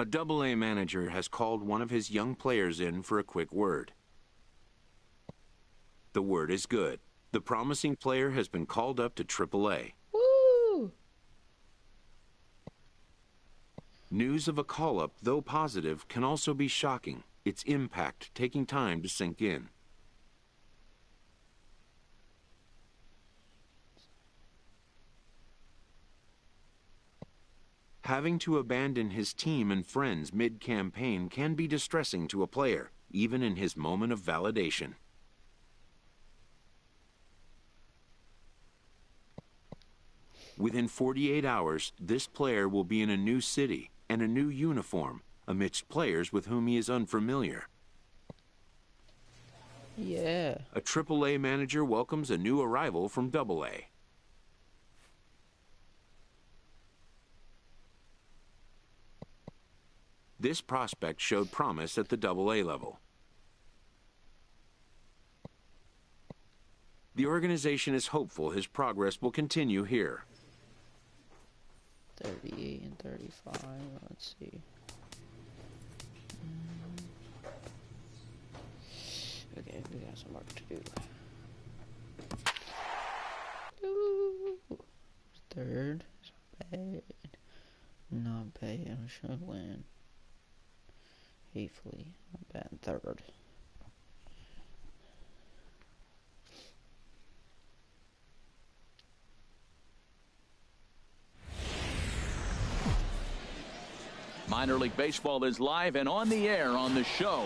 A Double-A manager has called one of his young players in for a quick word. The word is good. The promising player has been called up to Triple-A. Woo! News of a call-up, though positive, can also be shocking, its impact taking time to sink in. Having to abandon his team and friends mid-campaign can be distressing to a player, even in his moment of validation. Within 48 hours, this player will be in a new city and a new uniform amidst players with whom he is unfamiliar. Yeah. A Triple-A manager welcomes a new arrival from Double-A. This prospect showed promise at the Double-A level. The organization is hopeful his progress will continue here. 38 and 35. Let's see. Okay, we got some work to do. Ooh. Third. Bad. Not bad. I should win. Hatefully. Not bad. Third. Minor League Baseball is live and on the air on the show.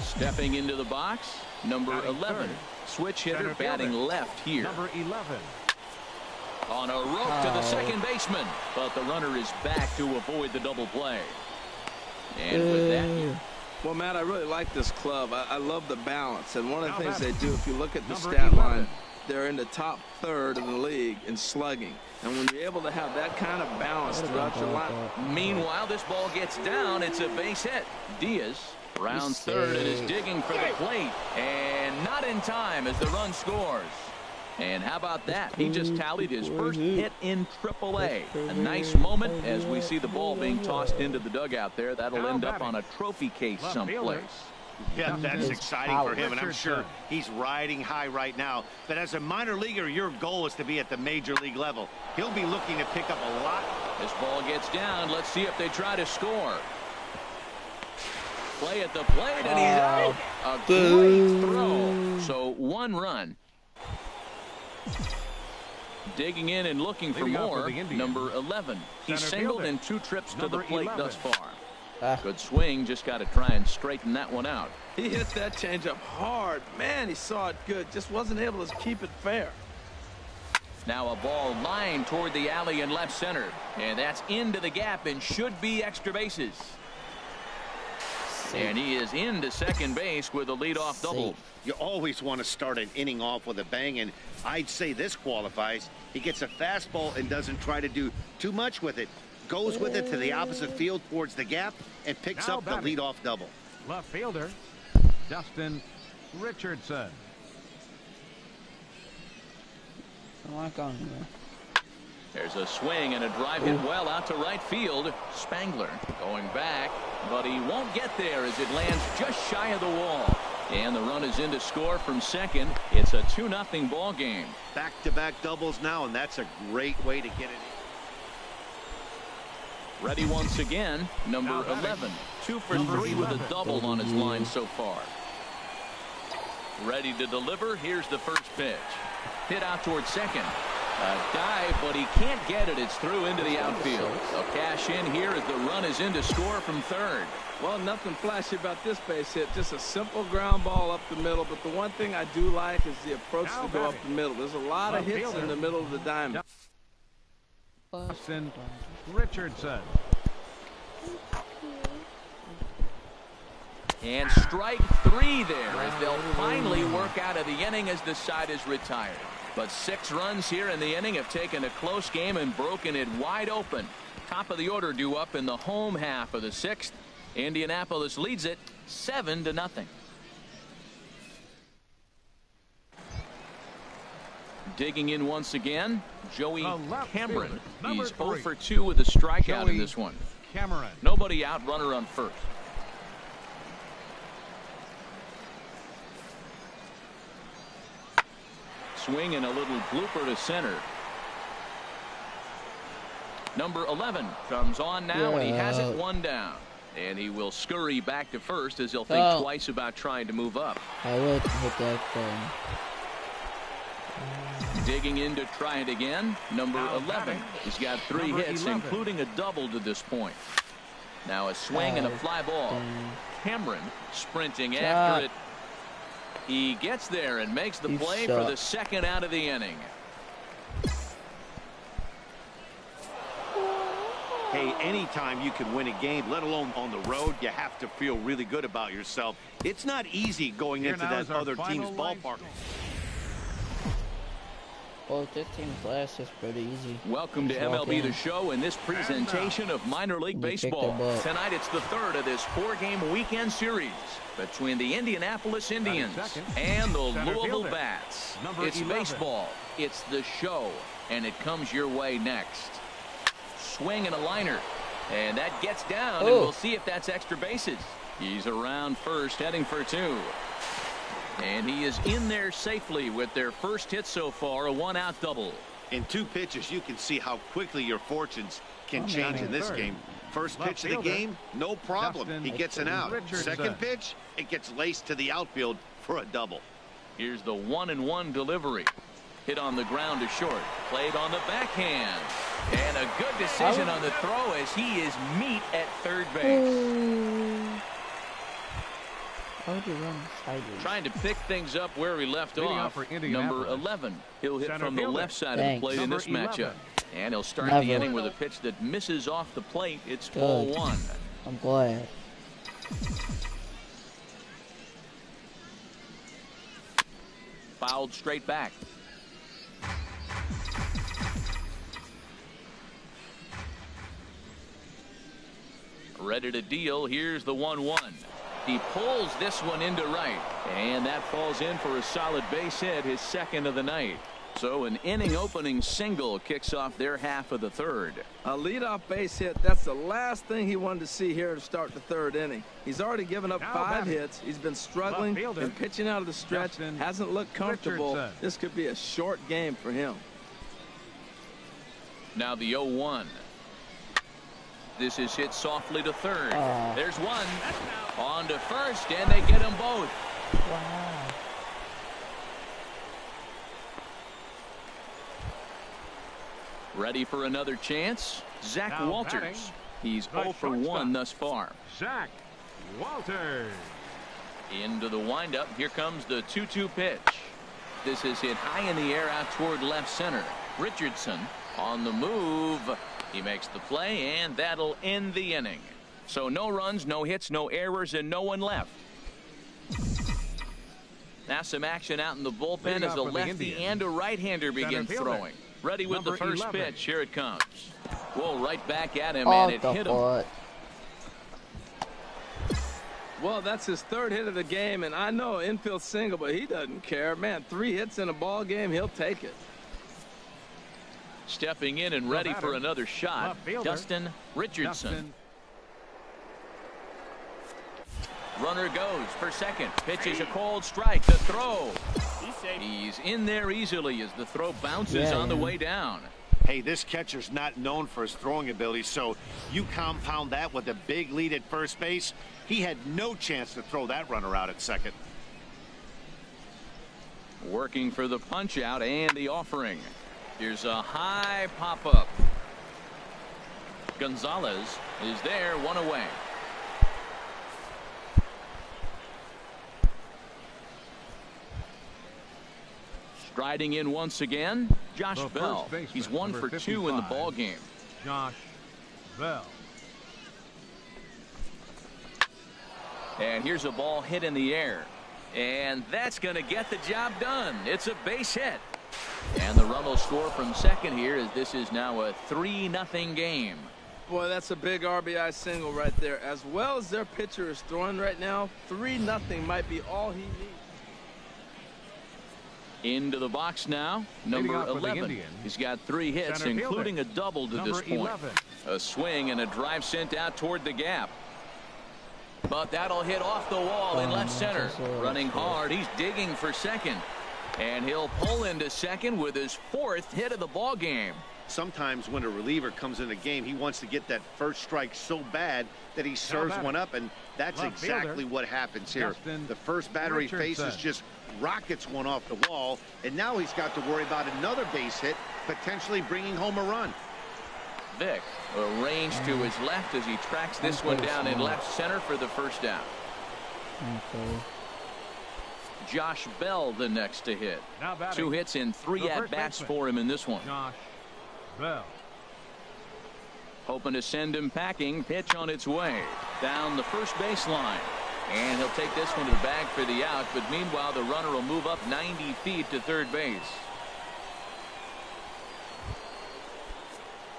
Stepping into the box, number 11. Switch hitter batting left here. Number 11. On a rope to the second baseman, but the runner is back to avoid the double play. And with that... Well, Matt, I really like this club. I love the balance. And one of the things they do, if you look at the stat line, they're in the top third of the league in slugging. And when you're able to have that kind of balance throughout your line. Meanwhile, this ball gets down. It's a base hit. Diaz rounds third and is digging for the plate. And not in time as the run scores. And how about that? He just tallied his first hit in Triple-A. A nice moment as we see the ball being tossed into the dugout there. That'll end up on a trophy case someplace. Yeah, that's exciting for him, and I'm sure he's riding high right now. But as a minor leaguer, your goal is to be at the major league level. He'll be looking to pick up a lot. This ball gets down. Let's see if they try to score. Play at the plate, and he's out. A great throw. So 1 run. Digging in and looking for more, number 11. He's singled in 2 trips to the plate thus far. Good swing, just got to try and straighten that one out. He hit that changeup hard. Man, he saw it good. Just wasn't able to keep it fair. Now a ball lined toward the alley in left center. And that's into the gap and should be extra bases. And he is into second base with a leadoff double. You always want to start an inning off with a bang, and I'd say this qualifies. He gets a fastball and doesn't try to do too much with it. Goes with it to the opposite field towards the gap and picks up the leadoff double. Left fielder, Justin Richardson. I like on there. There's a swing and a drive hit well out to right field. Spangler going back, but he won't get there as it lands just shy of the wall. And the run is in to score from second. It's a 2-0 ball game. Back-to-back doubles now, and that's a great way to get it in. Ready once again, number 11. 2 for 3 with a double on his line so far. Ready to deliver. Here's the first pitch. Hit out towards second. A dive, but he can't get it. It's through into the outfield. A cash in here as the run is in to score from third. Well, nothing flashy about this base hit. Just a simple ground ball up the middle. But the one thing I do like is the approach to go up the middle. There's a lot of hits in the middle of the diamond. Justin Richardson. And strike 3 there as they'll finally work out of the inning as the side is retired. But 6 runs here in the inning have taken a close game and broken it wide open. Top of the order due up in the home half of the 6th. Indianapolis leads it 7-0. Digging in once again, Joey The left Cameron. fielder, number He's 0 3. for 2 with a strikeout in Joey this one. Cameron. Nobody out, runner on first. Swing and a little blooper to center. Number 11 comes on now, and he has it one down. And he will scurry back to first as he'll think twice about trying to move up. I would hit that phone. Digging in to try it again. Number Now 11. batting, He's got 3 number hits, 11. including a double to this point. Now a swing and a fly ball. Cameron sprinting after it. He gets there and makes the play for the second out of the inning. Hey, anytime you can win a game, let alone on the road, you have to feel really good about yourself. It's not easy going Here into now that is our other team's final line ballpark. score. Well, this team's last is pretty easy. Welcome to Just walk MLB in. The Show and this presentation of minor league You kick the baseball. ball. Tonight it's the third of this 4-game weekend series between the Indianapolis Indians second. and the Center Louisville fielder, Bats. number It's 11. baseball. It's the show, and it comes your way next. Swing and a liner, and that gets down, and we'll see if that's extra bases. He's around first, heading for 2. And he is in there safely with their first hit so far, a 1-out double. In 2 pitches, you can see how quickly your fortunes can change in this third. game. First Left pitch of the fielder, game, no problem. Dustin He gets an out. Richardson. Second pitch, it gets laced to the outfield for a double. Here's the 1-1 delivery. Hit on the ground to short. Played on the backhand. And a good decision on the throw as he is meat at third base. How would you run sideways? Trying to pick things up where he left Leading off. off for Number Indianapolis. 11. He'll hit Center from the fielder. left side of the Thanks. plate in this Number matchup. 11. And he'll start Never. the inning with a pitch that misses off the plate. It's Good. ball 1. I'm glad. Fouled straight back. Ready to deal. Here's the 1-1. He pulls this one into right, and that falls in for a solid base hit, his second of the night. So an inning opening single kicks off their half of the third. A leadoff base hit, that's the last thing he wanted to see here to start the third inning. He's already given up Now 5 batting. hits. He's been struggling Left fielder, and pitching out of the stretch. Dustin Hasn't looked comfortable. Richardson. This could be a short game for him. Now the 0-1. This is hit softly to third. There's one. On to first, and they get them both. Wow. Ready for another chance? Zach Now Walters. batting, He's the 0 for 1 shortstop. thus far. Zach Walters. Into the windup. Here comes the 2-2 pitch. This is hit high in the air out toward left center. Richardson on the move. He makes the play, and that'll end the inning. So no runs, no hits, no errors, and no one left. Now some action out in the bullpen Leading as off a for the lefty Indians, and a right-hander begin fielder, throwing. Ready with the number first 11. pitch. Here it comes. Whoa, right back at him, Off and it the hit him. foot. Well, that's his 3rd hit of the game, and I know infield single, but he doesn't care. Man, 3 hits in a ball game, he'll take it. Stepping in and ready for another shot, Left fielder, Dustin Richardson. Dustin. Runner goes for second. Pitches a cold strike. The throw. He's in there easily as the throw bounces on the way down. Hey, this catcher's not known for his throwing ability, so you compound that with a big lead at first base. He had no chance to throw that runner out at second. Working for the punch out and the offering. Here's a high pop-up. Gonzalez is there, 1 away. Striding in once again, Josh The Bell. first baseman, He's 1 number for 2 in the 55. ball game. Josh Bell. And here's a ball hit in the air. And that's going to get the job done. It's a base hit. And the run will score from second here as this is now a 3-0 game. Boy, that's a big RBI single right there. As well as their pitcher is throwing right now, 3-0 might be all he needs. Into the box now, number Leading off for the 11. Indians, He's got 3 hits, center fielder, including a double to this number point. 11. A swing and a drive sent out toward the gap. But that'll hit off the wall in left center. Running hard, he's digging for second. And he'll pull into second with his 4th hit of the ball game. Sometimes when a reliever comes in the game, he wants to get that first strike so bad that he serves one up, and that's left exactly fielder, what happens here. Justin The first batter he faces just rockets one off the wall, and now he's got to worry about another base hit, potentially bringing home a run. Vick arranged to his left as he tracks this one down in left center for the first down. Okay. Josh Bell the next to hit. Now batting, 2 hits and 3 the first at-bats baseman, for him in this one. Josh Bell. Hoping to send him packing. Pitch on its way down the first baseline. And he'll take this one to the bag for the out. But meanwhile, the runner will move up 90 feet to third base.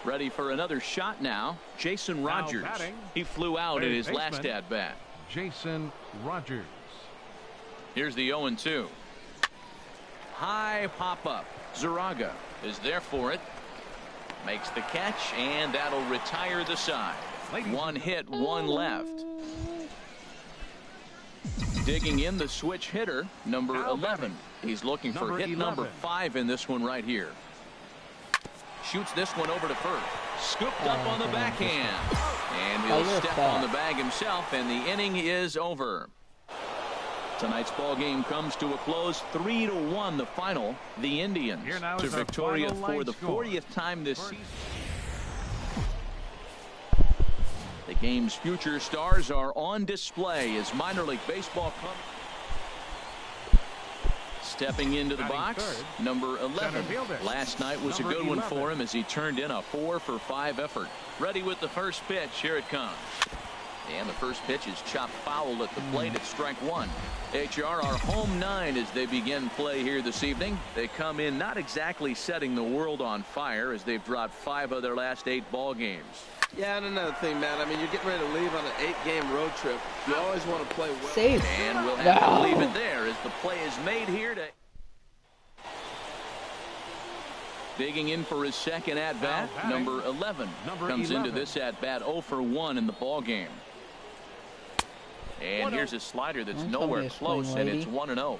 Ready for another shot now. Jason Rogers. batting, He flew out in his last baseman, at-bat. Jason Rogers. Here's the 0-2. High pop-up. Zaraga is there for it. Makes the catch, and that'll retire the side. 1 hit, 1 left. Digging in the switch hitter, number 11. He's looking for hit number 5 in this one right here. Shoots this one over to first. Scooped up on the backhand. And he'll step on the bag himself, and the inning is over. Tonight's ball game comes to a close, 3-1 the final. The Indians to victorious for the 40th time this season. The game's future stars are on display as minor league baseball comes. Stepping into the box, number 11. Last night was a good one for him as he turned in a 4-for-5 effort. Ready with the first pitch. Here it comes. And the first pitch is chopped foul at the plate at strike 1. HR are home 9 as they begin play here this evening. They come in not exactly setting the world on fire as they've dropped 5 of their last 8 ball games. Yeah, and another thing, Matt. I mean, you're getting ready to leave on an 8-game road trip. You always want to play well. Save. And we'll have to leave it there as the play is made here to. Digging in for his second at-bat, number 11. Comes into this at-bat 0-for-1 in the ball game. And here's a slider that's nowhere close, and it's 1-0.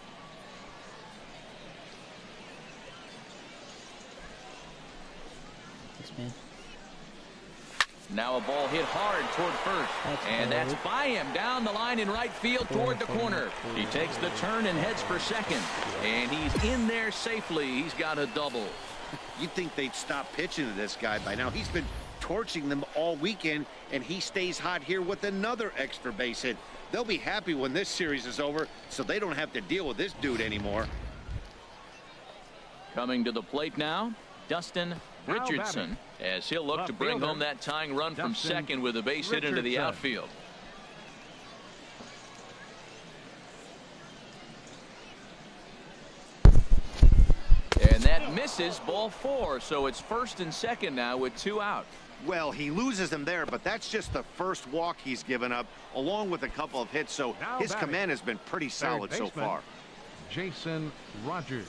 Now a ball hit hard toward first. And that's by him down the line in right field toward the corner. He takes the turn and heads for second. And he's in there safely. He's got a double. You'd think they'd stop pitching to this guy by now. He's been torching them all weekend, and he stays hot here with another extra base hit. They'll be happy when this series is over, so they don't have to deal with this dude anymore. Coming to the plate now, Dustin Richardson, as he'll look to bring home that tying run from second with a base hit into the outfield. And that misses, ball 4, so it's first and second now with 2 out. Well, he loses him there, but that's just the first walk he's given up, along with a couple of hits, so his command has been pretty solid so far. Jason Rogers.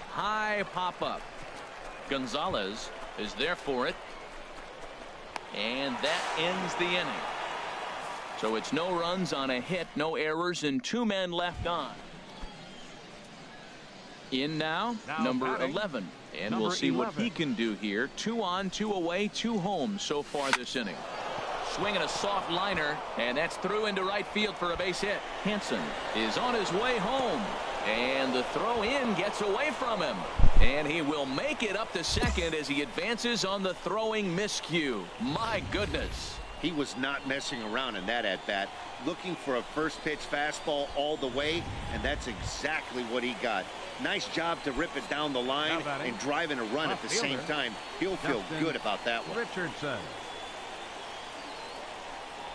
High pop-up. Gonzalez is there for it. And that ends the inning. So it's no runs on a hit, no errors, and 2 men left on. In now number 11. And we'll see what he can do here. 2 on, 2 away, 2 home so far this inning. Swinging a soft liner, and that's through into right field for a base hit. Hansen is on his way home. And the throw in gets away from him. And he will make it up to second as he advances on the throwing miscue. My goodness. He was not messing around in that at-bat, looking for a first pitch fastball all the way, and that's exactly what he got. Nice job to rip it down the line and driving a run at the same time. He'll feel good about that one. Richardson.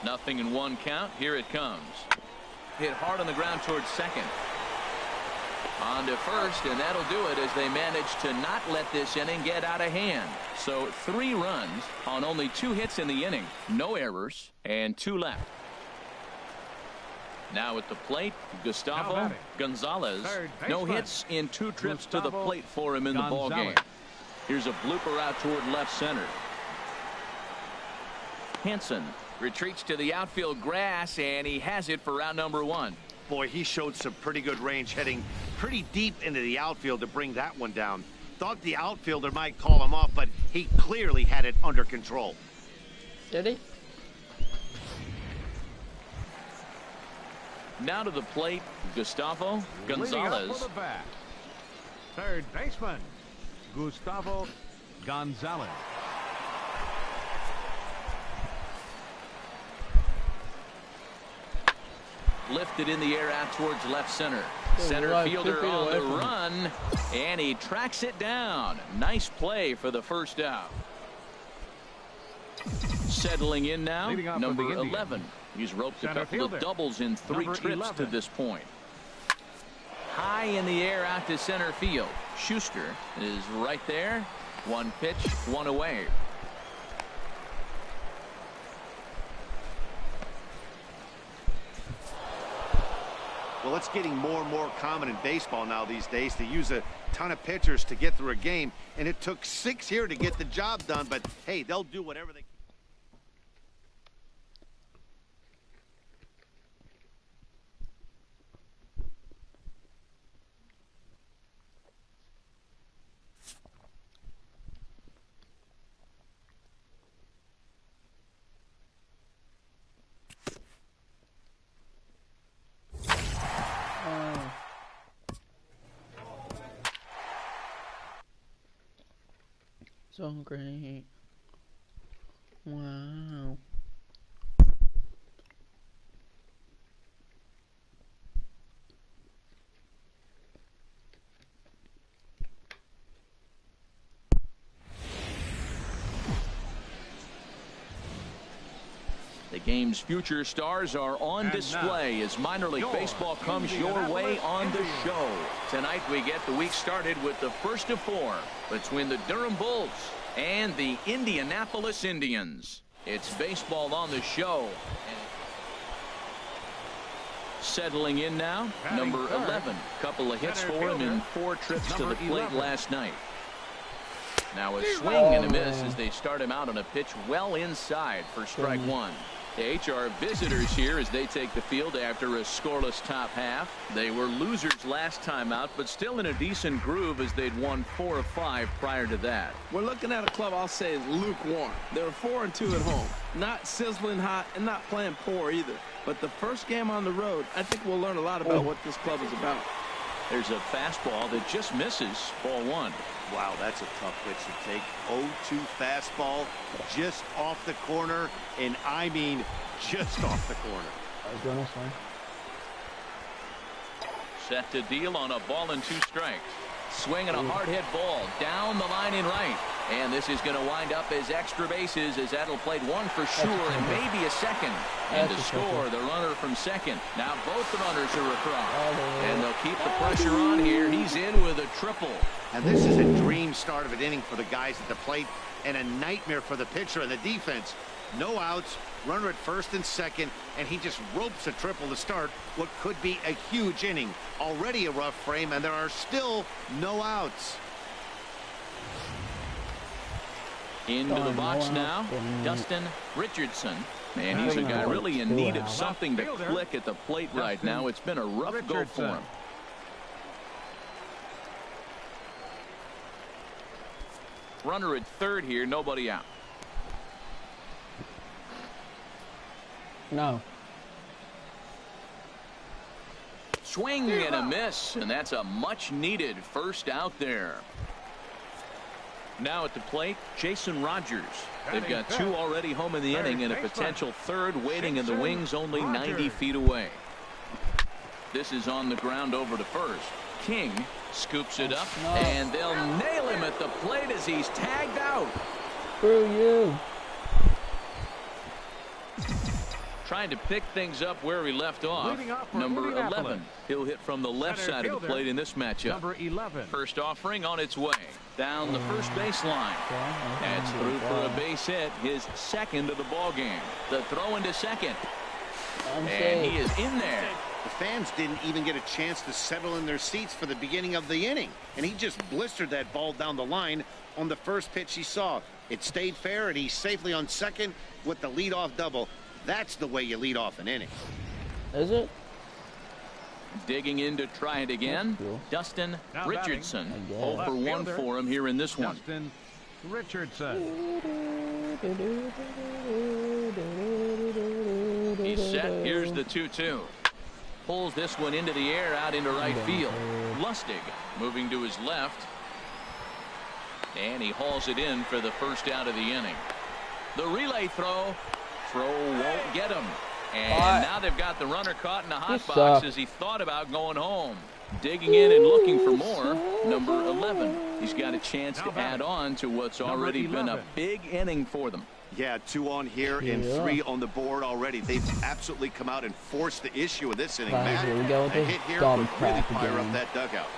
0-1 count. Here it comes. Hit hard on the ground towards second. On to first, and that'll do it as they manage to not let this inning get out of hand. So 3 runs on only 2 hits in the inning. No errors, and 2 left. Now at the plate, Gustavo batting. Gonzalez. Third No baseman. hits in 2 trips to the Gustavo plate for him in the ball game. Gonzalez. Here's a blooper out toward left center. Hanson retreats to the outfield grass, and he has it for out number 1. Boy, he showed some pretty good range, heading pretty deep into the outfield to bring that one down. Thought the outfielder might call him off, but he clearly had it under control. Did he? Now to the plate, Gustavo Leading up Gonzalez. for the bat. Third baseman, Gustavo Gonzalez. Lifted in the air out towards left center. Oh, Center right, fielder 2 feet on away the from him. run, and he tracks it down. Nice play for the first out. Settling in now, Leading off for number the Indians. 11. He's roped a Center couple fielder, of doubles in 3 number trips 11. to this point. High in the air out to center field. Schuster is right there. 1 pitch, 1 away. Well, it's getting more and more common in baseball now these days to use a ton of pitchers to get through a game, and it took 6 here to get the job done, but hey, they'll do whatever they can. So great. Wow. The game's future stars are on And display now, as minor league your baseball comes your way on the show. Tonight we get the week started with the first of 4 between the Durham Bulls and the Indianapolis Indians. It's baseball on the show. Settling in now, Batting number third. 11. Couple of hits Center for him in fielder, 4 trips to number the plate 11. last night. Now a swing and a miss as they start him out on a pitch well inside for strike 1. The HR visitors here as they take the field after a scoreless top half. They were losers last time out, but still in a decent groove as they'd won 4 of 5 prior to that. We're looking at a club I'll say is lukewarm. They were 4-2 at home. Not sizzling hot and not playing poor either. But the first game on the road, I think we'll learn a lot about what this club is about. There's a fastball that just misses. Ball 1. Wow, that's a tough pitch to take. 0-2 fastball just off the corner, and I mean just off the corner. I was doing this one. Set to deal on a ball and 2 strikes. Swing and a hard hit ball down the line in right. And this is going to wind up as extra bases as that'll play 1 for sure and maybe a second. And to score, the runner from second. Now both the runners are across. And they'll keep the pressure on here. He's in with a triple. And this is a dream start of an inning for the guys at the plate and a nightmare for the pitcher and the defense. No outs, runner at first and second, and he just ropes a triple to start what could be a huge inning. Already a rough frame, and there are still no outs. Into the box now, Dustin Richardson. And he's a guy really in need of something to click at the plate right now. It's been a rough go for him. Runner at third here, nobody out. No. Swing and a miss, and that's a much needed first out there. Now at the plate, Jason Rogers. They've got 2 already home in the inning and a potential third waiting in the wings only 90 feet away. This is on the ground over to first. King scoops it up, and they'll nail him at the plate as he's tagged out. Screw you. Trying to pick things up where he left off. Leading off for Number Indianapolis. 11. He'll hit from the left Center side of the fielder, plate in this matchup. Number 11. First offering on its way. Down the first baseline. That's through for a base hit, his second of the ball game. The throw into second. And he is in there. The fans didn't even get a chance to settle in their seats for the beginning of the inning, and he just blistered that ball down the line on the first pitch he saw. It stayed fair, and he's safely on second with the leadoff double. That's the way you lead off an inning. Is it? Digging in to try it again, Cool. Dustin Now Richardson. batting. 0 for 1 for him here in this one. Dustin Richardson. He's set. Here's the 2-2. Pulls this one into the air out into right field. Lustig moving to his left. And he hauls it in for the first out of the inning. The relay throw. Throw won't get him. And now they've got the runner caught in the hot box as he thought about going home. Digging in and looking for more, number 11. He's got a chance to add on to what's already been a big inning for them. Yeah, 2 on here and 3 on the board already. They've absolutely come out and forced the issue of this inning. Right, here we go with a this hit here dumb would really crap fire again. up that dugout.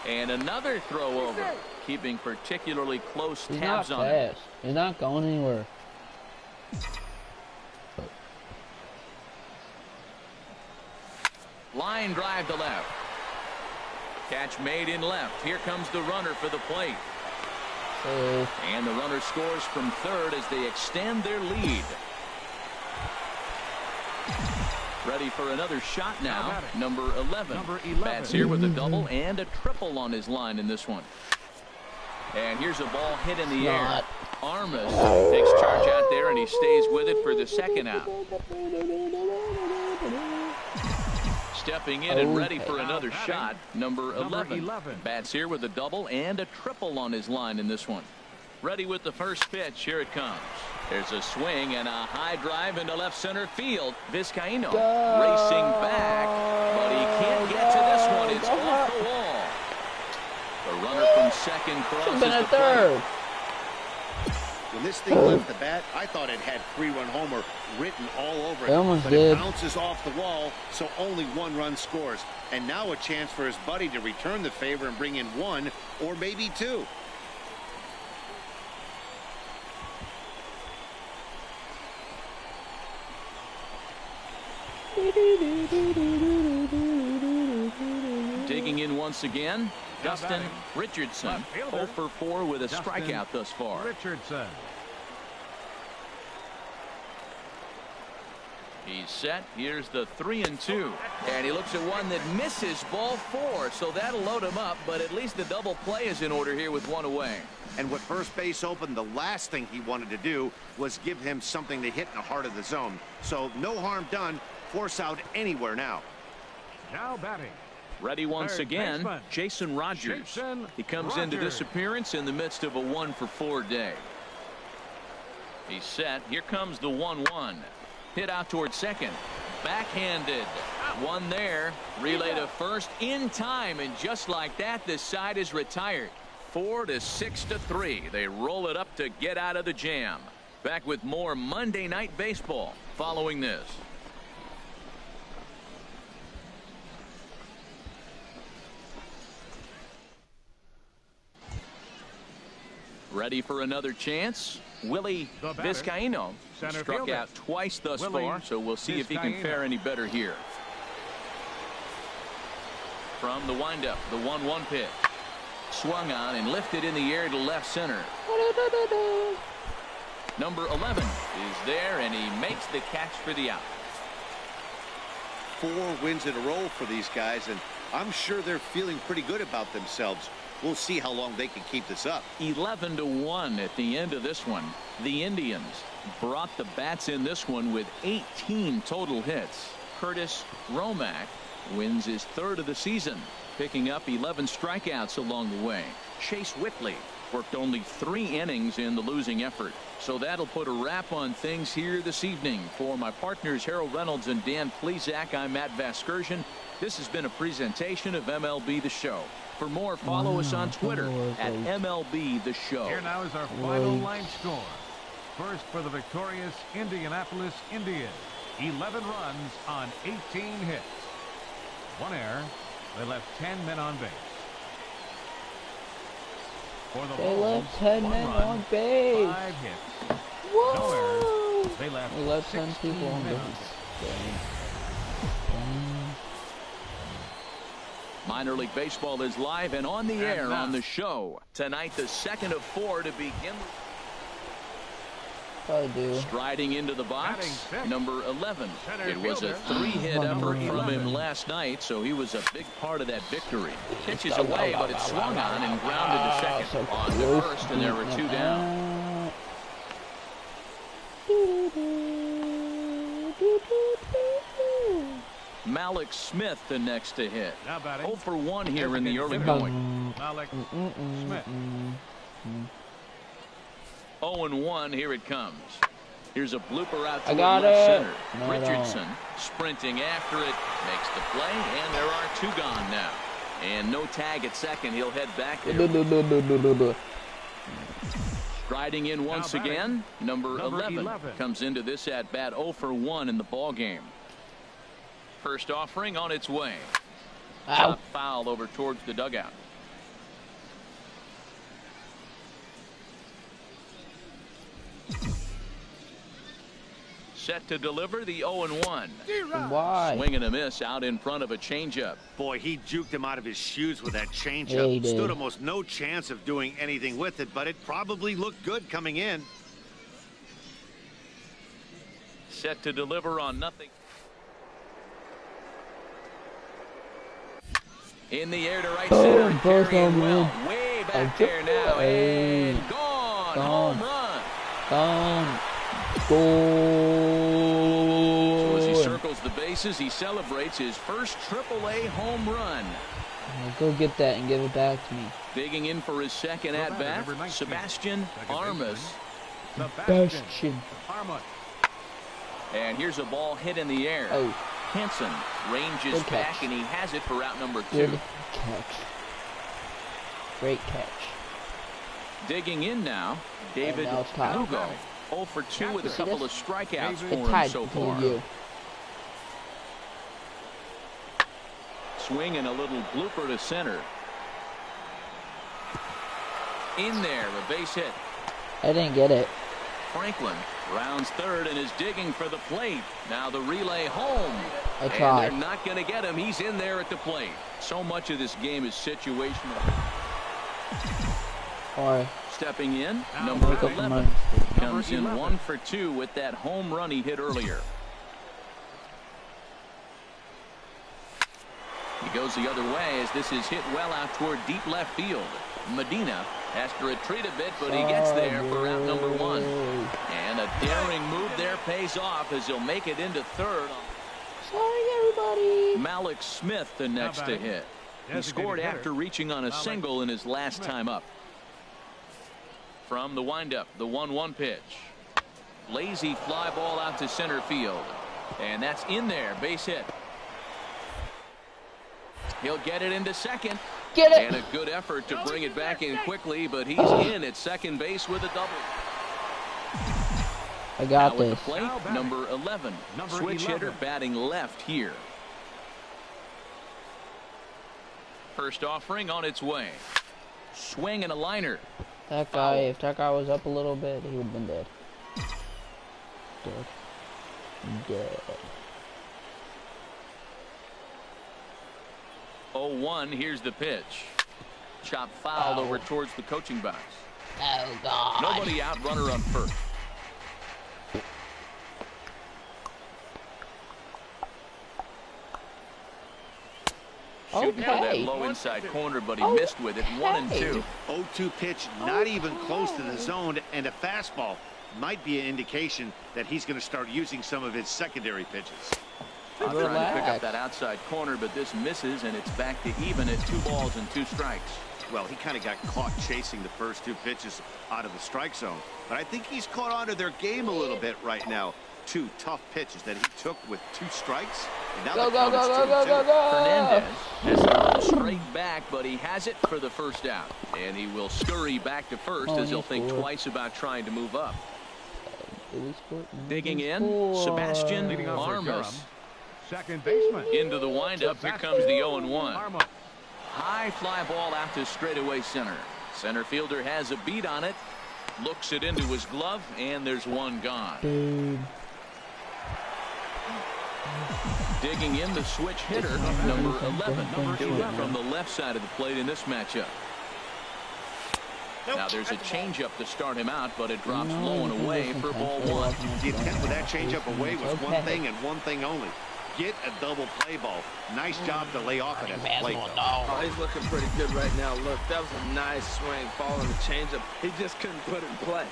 And another throw over, keeping particularly close He's tabs not on it. fast. He's not going anywhere. Line drive to left. Catch made in left. Here comes the runner for the plate. And the runner scores from third as they extend their lead. Ready for another shot now. Number 11. Bats here with a double and a triple on his line in this one. And here's a ball hit in the air. Armas takes charge out there, and he stays with it for the second out. Stepping in and ready for another shot, number 11. Bats here with a double and a triple on his line in this one. Ready with the first pitch. Here it comes. There's a swing and a high drive into left center field. Vizcaíno racing back, but he can't get to this one. It's off the wall. The runner from second crosses the plate. When this thing left the bat, I thought it had 3-run homer written all over it. Almost but did. It bounces off the wall, so only 1 run scores. And now a chance for his buddy to return the favor and bring in 1 or maybe 2. Digging in once again, Dustin Richardson. 0 for 4 with a strikeout thus far. Richardson. He's set. Here's the 3-2. And he looks at one that misses ball 4. So that'll load him up. But at least the double play is in order here with 1 away. And with first base open, the last thing he wanted to do was give him something to hit in the heart of the zone. So no harm done. Force out anywhere now. Now batting. Ready once Third again, baseman, Jason Rogers. Jason He comes into this appearance in the midst of a 1 for 4 day. He's set. Here comes the 1-1. Hit out towards second. Backhanded. One there. Relay to first in time. And just like that, this side is retired. 4 to 6 to 3. They roll it up to get out of the jam. Back with more Monday Night Baseball following this. Ready for another chance. Willie Vizcaíno struck out twice thus far, so we'll see if he can fare any better here. From the windup, the 1-1 pitch. Swung on and lifted in the air to left center. Number 11 is there, and he makes the catch for the out. 4 wins in a row for these guys, and I'm sure they're feeling pretty good about themselves. We'll see how long they can keep this up. 11-1 at the end of this one. The Indians brought the bats in this one with 18 total hits. Curtis Romack wins his 3rd of the season, picking up 11 strikeouts along the way. Chase Whitley worked only 3 innings in the losing effort. So that'll put a wrap on things here this evening. For my partners Harold Reynolds and Dan Plesac, I'm Matt Vasgersian. This has been a presentation of MLB The Show. For more, follow us on Twitter at MLB The Show. Here now is our final line score. First for the victorious Indianapolis Indians. 11 runs on 18 hits. 1 error. They left 10 men on base. For the They Bulls, left 10 1 men run, on base. 5 hits. What? No They left We left 10 16 people on men base. on. Minor League Baseball is live and on the air now. on the show. Tonight, the second of 4 to begin. Probably do. Striding into the box, Batting sixth. number 11. Center It was a fielder. 3-hit effort from 11. him last night, so he was a big part of that victory. Pitches away, but it's swung on and grounded to second. So On to close first, and there were 2 down. Malik Smith the next to hit. Now batting. 0 for 1 here in the early Designated going. Malik Smith. 0-1, here it comes. Here's a blooper out to I got left it. center. No, I don't. Richardson sprinting after it, makes the play, and there are 2 gone now. And no tag at second. He'll head back there. Striding in once Now batting. again, number 11 11. comes into this at bat 0 for 1 in the ball game. First offering on its way. Ow. Top foul over towards the dugout. Set to deliver the 0-1. Why? Swing and a miss out in front of a changeup. Boy, he juked him out of his shoes with that Yeah, he changeup. did. Stood almost no chance of doing anything with it, but it probably looked good coming in. Set to deliver on nothing. In the air to right center. Boom, both Carrying of them well. in. Way back Oh, there now. hey. And gone. Gone. Home run. Gone. So Goal. as he circles the bases, he celebrates his first AAA home run. Go get that and give it back to me. Digging in for his second Well, at bat, number 19. Sebastian Second Armas. Bastion. Armut. And here's a ball hit in the air. Oh, Henson ranges Good catch. back, and he has it for out number 2. good catch. Great catch. Digging in now, David now it's tied. Lugo. 0 for 2 with a See couple this? of strikeouts David. for It him tied so between far. you. Swing and a little blooper to center. In there, a base hit. I didn't get it. Franklin rounds third and is digging for the plate. Now the relay home. I And tried. they're not going to get him. He's in there at the plate. So much of this game is situational. Or Stepping in, Now number make up for 11 mine. comes in 11. 1 for 2 with that home run he hit earlier. He goes the other way as this is hit well out toward deep left field. Medina has to retreat a bit, but he gets there for out number 1. And a daring move there pays off as he'll make it into third. Sorry, everybody. Malik Smith the next to batting. hit. He Designated scored hitter. after reaching on a Malik single in his last Smith. time up. From the windup, the 1-1 pitch. Lazy fly ball out to center field. And that's in there, base hit. He'll get it into second. Get it. And a good effort to bring it back in quickly, but he's in at second base with a double. I got Now at the this. plate, Now batting. number 11. Number Switch 11. hitter batting left here. First offering on its way. Swing and a liner. That guy, if that guy was up a little bit, he would have been dead. Dead. Dead. 0-1, here's the pitch. Chop foul over towards the coaching box. Oh, God. Nobody out, runner on first. Shooting for that Okay. low inside corner, but he missed with it. 1-2. 0-2 pitch, not even close to the zone, and a fastball might be an indication that he's going to start using some of his secondary pitches. Trying to pick up Relax. that outside corner, but this misses, and it's back to even at 2 balls and 2 strikes. Well, he kind of got caught chasing the first 2 pitches out of the strike zone, but I think he's caught on to their game a little bit right now. 2 tough pitches that he took with 2 strikes, and now Go, the go, count go, is go, go, 2-2. go, go. Hernandez has to go straight back, but he has it for the first out. And he will scurry back to first Oh, as he'll he think scored. twice about trying to move up. Did we score? No, Digging we in, scored. Sebastian Leading off for Durham. Armas. Second baseman. Into the windup, here comes the 0-1. Armut. High fly ball out to straightaway center. Center fielder has a beat on it. Looks it into his glove, and there's one gone. Dude. Digging in the switch hitter, number 11. Hitting from the left side of the plate in this matchup. Now there's a changeup to start him out, but it drops low and away for ball one. The attempt with that changeup away was one thing and one thing only. Get a double play ball. Nice job to lay off it at the plate. Oh, he's looking pretty good right now. Look, that was a nice swing following the changeup. He just couldn't put it in play.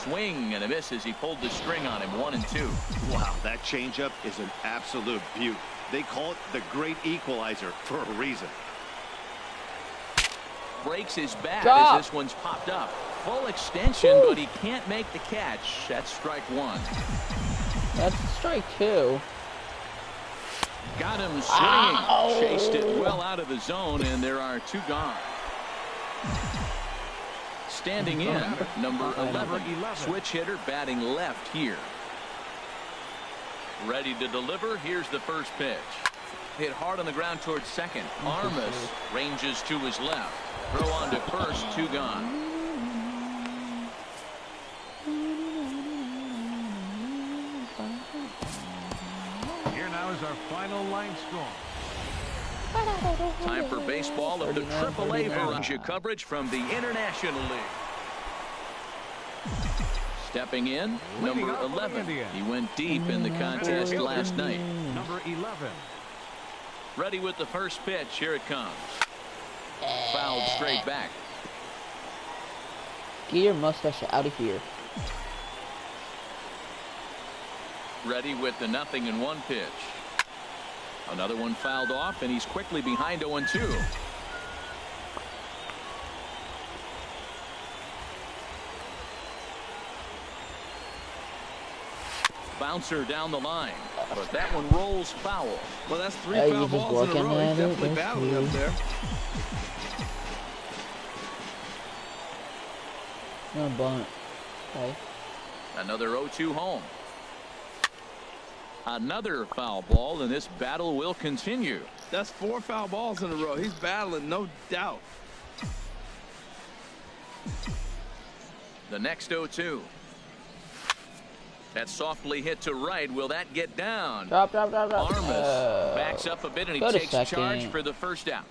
Swing and a miss as he pulled the string on him. 1-2. Wow, that changeup is an absolute beaut. They call it the great equalizer for a reason. Breaks his bat Stop. as this one's popped up. Full extension, but he can't make the catch. That's strike one. That's strike two. Got him swinging. Ow. Chased it well out of the zone, and there are two gone. Standing in, number 11. Switch hitter batting left here. Ready to deliver. Here's the first pitch. Hit hard on the ground towards second. Armas ranges to his left. Throw on to first. Two gone. Here now is our final line score. Time for baseball of the AAA variety coverage from the International League. Stepping in, number 11. He went deep in the contest last night. Number 11. Ready with the first pitch. Here it comes. Fouled straight back. Get your mustache out of here. Ready with the 0-1 pitch. Another one fouled off, and he's quickly behind 0-2. Bouncer down the line, but that one rolls foul. Well, that's three Hey, foul you just balls in a working row. at He's it, definitely that's battling cool. up there. No bunt. Okay. Another 0-2 home. Another foul ball, and this battle will continue. That's 4 foul balls in a row. He's battling, no doubt. The next 0-2. That's softly hit to right. Will that get down? Drop. Armas backs up a bit, and he Go to takes second. charge for the first out.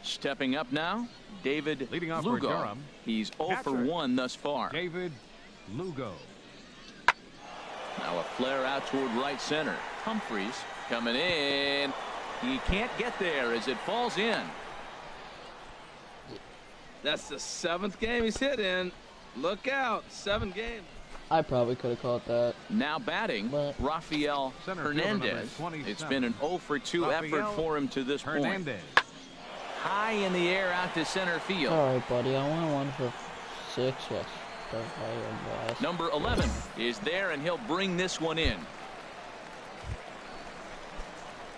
Stepping up now, David Leading off for Lugo. Durham. He's 0 for 1 thus far. David Lugo. Now a flare out toward right center. Humphries coming in. He can't get there as it falls in. That's the 7th game he's hit in. Look out, 7 games. I probably could have caught that. Now batting, But- Rafael Center fielder number Hernandez. 27. It's been an 0 for 2 effort Rafael for him to this point. Hernandez. High in the air out to center field. All right, buddy. I want one for 6. Yes. Number 11 is there, and he'll bring this one in.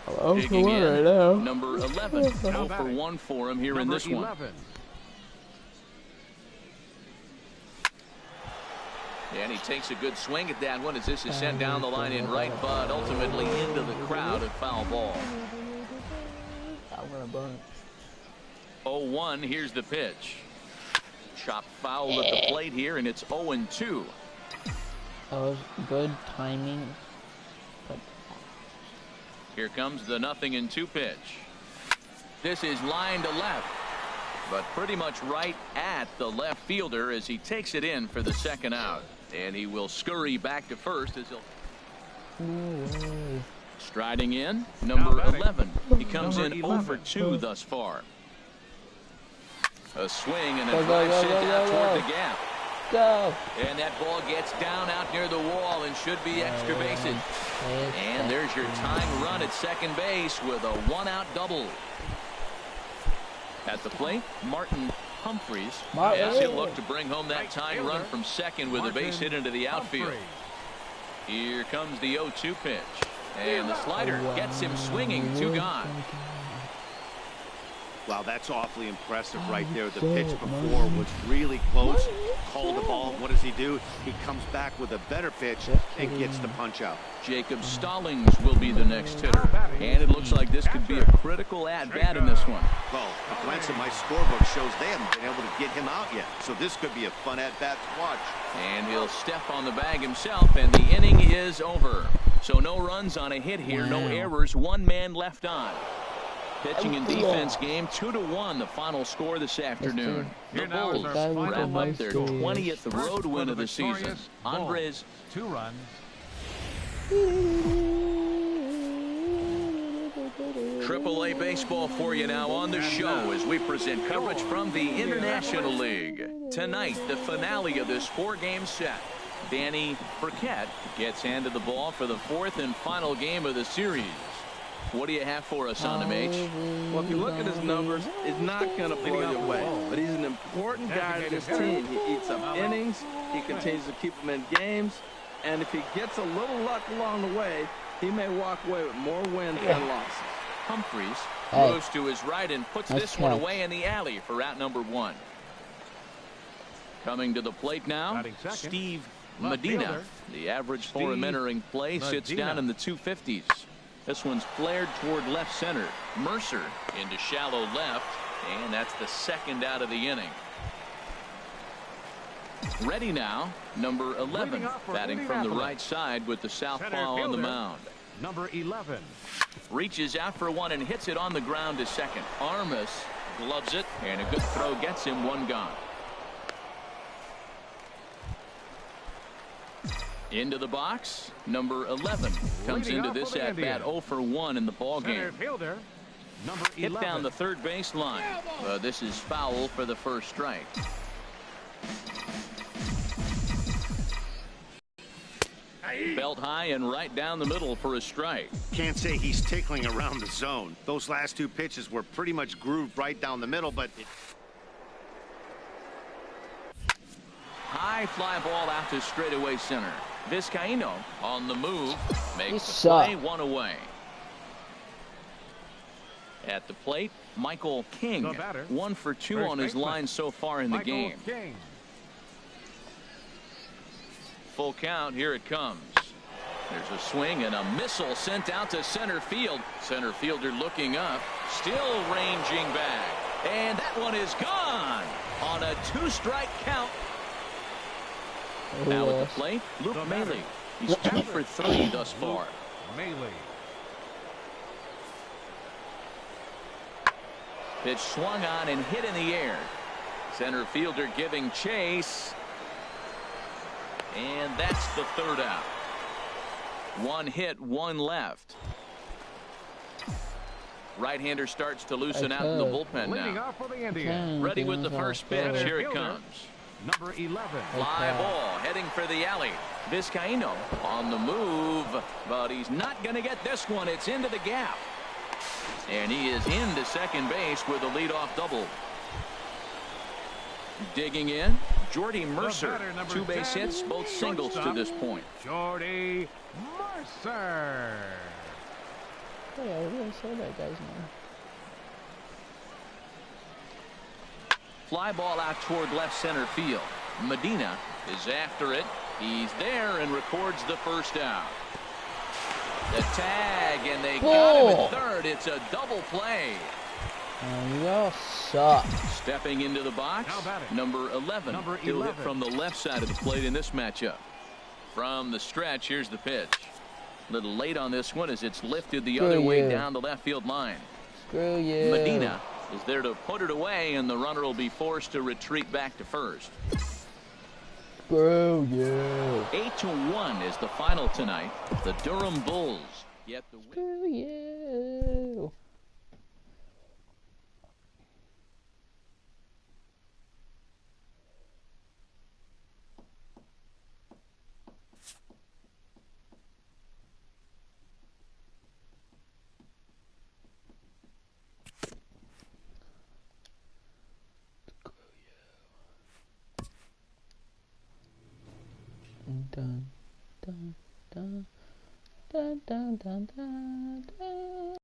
Hello, Digging in, right now. number 11. 0 for 1 for him here in Number this one. 11. And he takes a good swing at that one as this is sent down the line in right, but ultimately into the crowd, a foul ball. I'm gonna burn. 0-1, here's the pitch. Chop foul at the plate here, and it's 0-2. That was good timing. But Here comes the 0-2 pitch. This is line to left, but pretty much right at the left fielder as he takes it in for the second out. And he will scurry back to first as he'll... no way. Striding in, number 11. He comes Number in 0 for 2 11. thus far. A swing and a Go, drive sent out go. toward the gap. Go. And that ball gets down out near the wall and should be extra bases. And there's your tying run at second base with a 1-out double. At the plate, Martin Humphries. Yes, he'll look to bring home that tying run from second with a base hit into the outfield. Here comes the 0-2 pitch. And the slider gets him swinging. 2 gone. Wow, that's awfully impressive right there. The pitch before was really close. call the ball. What does he do? He comes back with a better pitch and gets the punch out. Jacob Stallings will be the next hitter. And it looks like this could be a critical at-bat in this one. Well, a glance at my scorebook shows they haven't been able to get him out yet. So this could be a fun at-bat to watch. And he'll step on the bag himself, and the inning is over. So no runs on a hit here, no errors, one man left on. Pitching and defense game 2-1, the final score this afternoon. The Bulls wrap up their 20th road win of the season. Andres, 2 runs. AAA baseball for you now on the show as we present coverage from the International League. Tonight, the finale of this 4-game set. Danny Burkett gets handed the ball for the 4th and final game of the series. What do you have for us on him, H? Well, if you look at his numbers, it's not going to blow you away. But he's an important guy to this team. He eats up innings. He continues to keep them in games. And if he gets a little luck along the way, he may walk away with more wins than losses. Humphreys moves to his right and puts this one away in the alley for out number 1. Coming to the plate now, Steve Medina. The average for him entering play sits down in the 250s. This one's flared toward left center. Mercer into shallow left, and that's the 2nd out of the inning. Ready now, number 11, batting from the right side with the southpaw on the mound. Number 11. Reaches out for one and hits it on the ground to second. Armas gloves it, and a good throw gets him 1 gone. Into the box, number 11 comes into this at bat 0 for 1 in the ball game. Hit down the third base line. This is foul for the first strike. Belt high and right down the middle for a strike. Can't say he's tickling around the zone. Those last 2 pitches were pretty much grooved right down the middle, but high fly ball out to straightaway center. Vizcaino on the move makes the play 1 away. At the plate, Michael King, 1 for 2 on his line so far in the game. Full count, here it comes. There's a swing and a missile sent out to center field. Center fielder looking up, still ranging back. And that one is gone on a 2-strike count. Now at the plate, Luke Maile. He's 2 for 3 thus far. Maile. Pitch swung on and hit in the air. Center fielder giving chase. And that's the 3rd out. 1 hit, 1 left. Right-hander starts to loosen out in the bullpen now. Ready with the first pitch. Here it comes. Number 11. Fly ball heading for the alley. Vizcaino on the move, but he's not going to get this one. It's into the gap. And he is into second base with a leadoff double. Digging in, Jordy Mercer. 2 base hits, both singles to this point. Jordy Mercer. Hey, I really saw that guy's name. Fly ball out toward left center field. Medina is after it. He's there and records the first out. The tag, and they got him at third. It's a double play. You all suck. Stepping into the box, number 11. He'll hit from the left side of the plate in this matchup. From the stretch, here's the pitch. A little late on this one as it's lifted the other way down the left field line. Screw you. Medina is there to put it away, and the runner will be forced to retreat back to first. Screw you. 8-1 is the final tonight. The Durham Bulls get the win. Screw you. Dun dun dun dun dun dun dun dun.